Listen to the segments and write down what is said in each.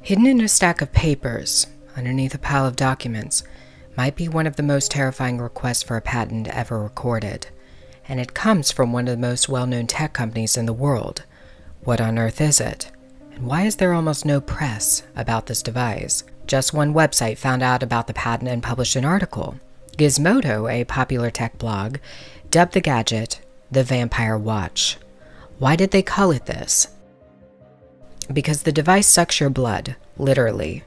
Hidden in a stack of papers, underneath a pile of documents, might be one of the most terrifying requests for a patent ever recorded. And it comes from one of the most well-known tech companies in the world. What on earth is it? And why is there almost no press about this device? Just one website found out about the patent and published an article. Gizmodo, a popular tech blog, dubbed the gadget the Vampire Watch. Why did they call it this? Because the device sucks your blood, literally.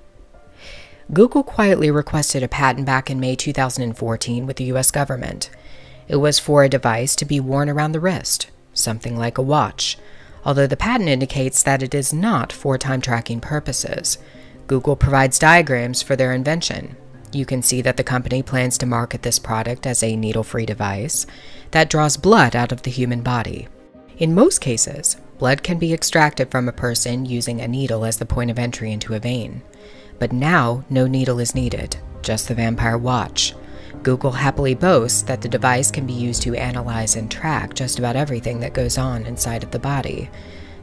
Google quietly requested a patent back in May 2014 with the US government. It was for a device to be worn around the wrist, something like a watch, although the patent indicates that it is not for time tracking purposes. Google provides diagrams for their invention. You can see that the company plans to market this product as a needle-free device that draws blood out of the human body. In most cases, blood can be extracted from a person using a needle as the point of entry into a vein. But now, no needle is needed, just the Vampire Watch. Google happily boasts that the device can be used to analyze and track just about everything that goes on inside of the body,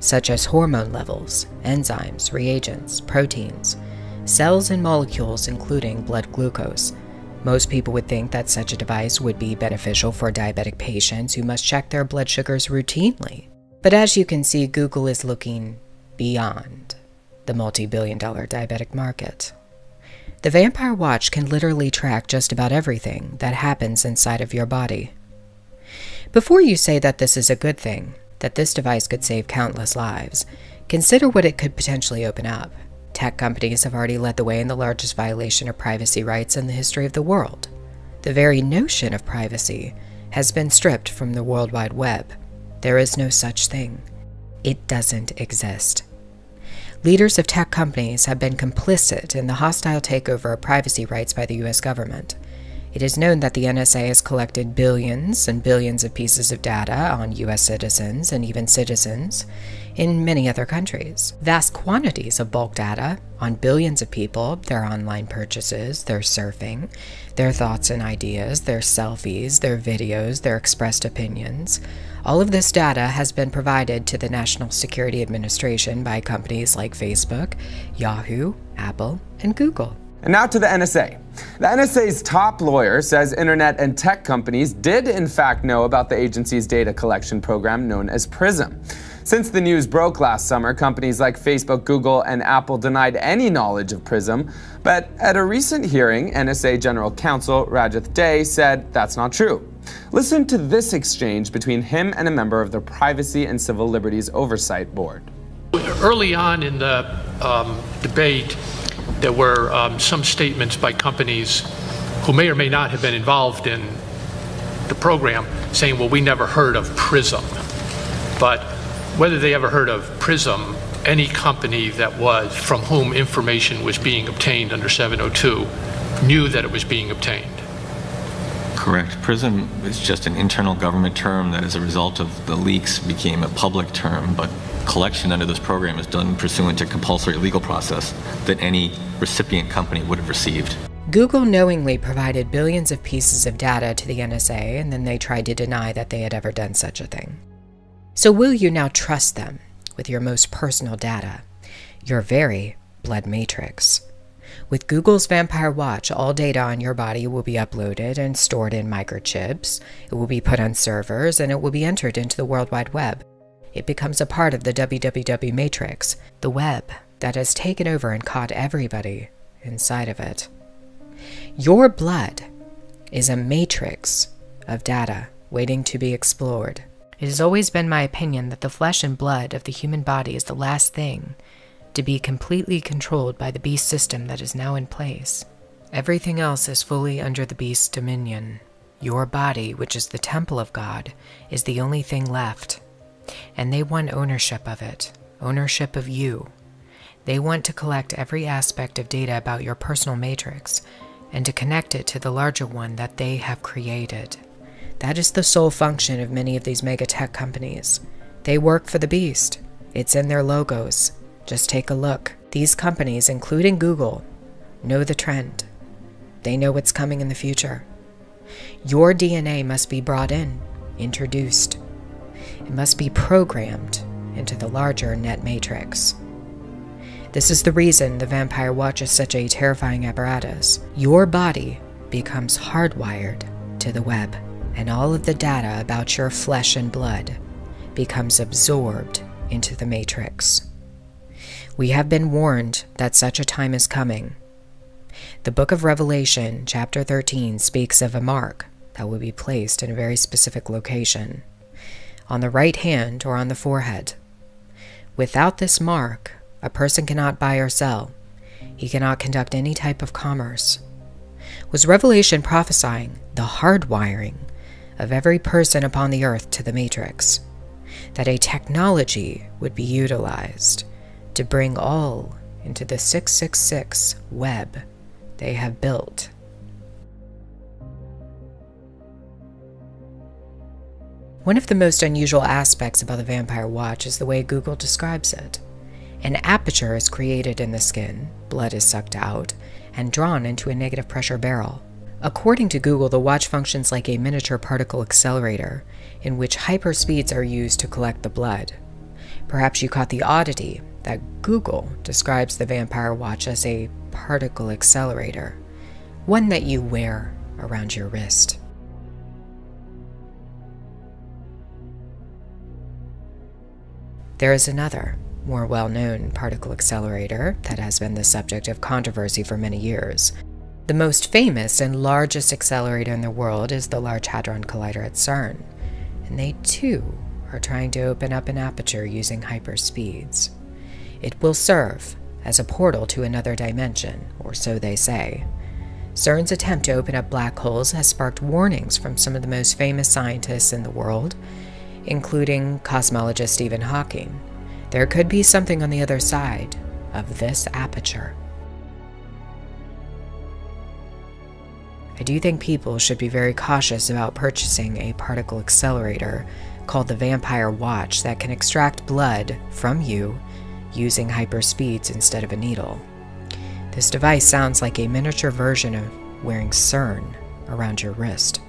such as hormone levels, enzymes, reagents, proteins, cells and molecules including blood glucose. Most people would think that such a device would be beneficial for diabetic patients who must check their blood sugars routinely. But as you can see, Google is looking beyond the multi-billion-dollar diabetic market. The Vampire Watch can literally track just about everything that happens inside of your body. Before you say that this is a good thing, that this device could save countless lives, consider what it could potentially open up. Tech companies have already led the way in the largest violation of privacy rights in the history of the world. The very notion of privacy has been stripped from the World Wide Web. There is no such thing. It doesn't exist. Leaders of tech companies have been complicit in the hostile takeover of privacy rights by the US government. It is known that the NSA has collected billions and billions of pieces of data on US citizens and even citizens in many other countries. Vast quantities of bulk data on billions of people, their online purchases, their surfing, their thoughts and ideas, their selfies, their videos, their expressed opinions. All of this data has been provided to the National Security Administration by companies like Facebook, Yahoo, Apple, and Google. And now to the NSA. The NSA's top lawyer says internet and tech companies did in fact know about the agency's data collection program known as PRISM. Since the news broke last summer, companies like Facebook, Google, and Apple denied any knowledge of PRISM, but at a recent hearing, NSA General Counsel Rajath Dey said that's not true. Listen to this exchange between him and a member of the Privacy and Civil Liberties Oversight Board. Early on in the debate, there were some statements by companies who may or may not have been involved in the program saying, well, we never heard of PRISM. But whether they ever heard of PRISM, any company that was from whom information was being obtained under 702 knew that it was being obtained. Correct. PRISM is just an internal government term that as a result of the leaks became a public term, but collection under this program is done pursuant to compulsory legal process that any recipient company would have received. Google knowingly provided billions of pieces of data to the NSA, and then they tried to deny that they had ever done such a thing. So will you now trust them with your most personal data, your very blood matrix? With Google's Vampire Watch, all data on your body will be uploaded and stored in microchips. It will be put on servers, and it will be entered into the World Wide Web. It becomes a part of the www matrix, the web that has taken over and caught everybody inside of it. Your blood is a matrix of data waiting to be explored. It has always been my opinion that the flesh and blood of the human body is the last thing to be completely controlled by the beast system that is now in place. Everything else is fully under the beast's dominion. Your body, which is the temple of God, is the only thing left. And they want ownership of it, ownership of you. They want to collect every aspect of data about your personal matrix and to connect it to the larger one that they have created. That is the sole function of many of these mega tech companies. They work for the beast. It's in their logos. Just take a look. These companies, including Google, know the trend. They know what's coming in the future. Your DNA must be brought in, introduced. It must be programmed into the larger net matrix. This is the reason the vampire watch is such a terrifying apparatus. Your body becomes hardwired to the web, and all of the data about your flesh and blood becomes absorbed into the matrix. We have been warned that such a time is coming. The book of Revelation, chapter 13, speaks of a mark that will be placed in a very specific location, on the right hand or on the forehead. Without this mark, a person cannot buy or sell. He cannot conduct any type of commerce. Was Revelation prophesying the hardwiring of every person upon the earth to the matrix? That a technology would be utilized to bring all into the 666 web they have built? One of the most unusual aspects about the vampire watch is the way Google describes it. An aperture is created in the skin, blood is sucked out, and drawn into a negative pressure barrel. According to Google, the watch functions like a miniature particle accelerator, in which hyperspeeds are used to collect the blood. Perhaps you caught the oddity that Google describes the vampire watch as a particle accelerator, one that you wear around your wrist. There is another, more well-known particle accelerator that has been the subject of controversy for many years. The most famous and largest accelerator in the world is the Large Hadron Collider at CERN, and they too are trying to open up an aperture using hyperspeeds. It will serve as a portal to another dimension, or so they say. CERN's attempt to open up black holes has sparked warnings from some of the most famous scientists in the world, including cosmologist Stephen Hawking. There could be something on the other side of this aperture. I do think people should be very cautious about purchasing a particle accelerator called the Vampire Watch that can extract blood from you using hyperspeeds instead of a needle. This device sounds like a miniature version of wearing CERN around your wrist.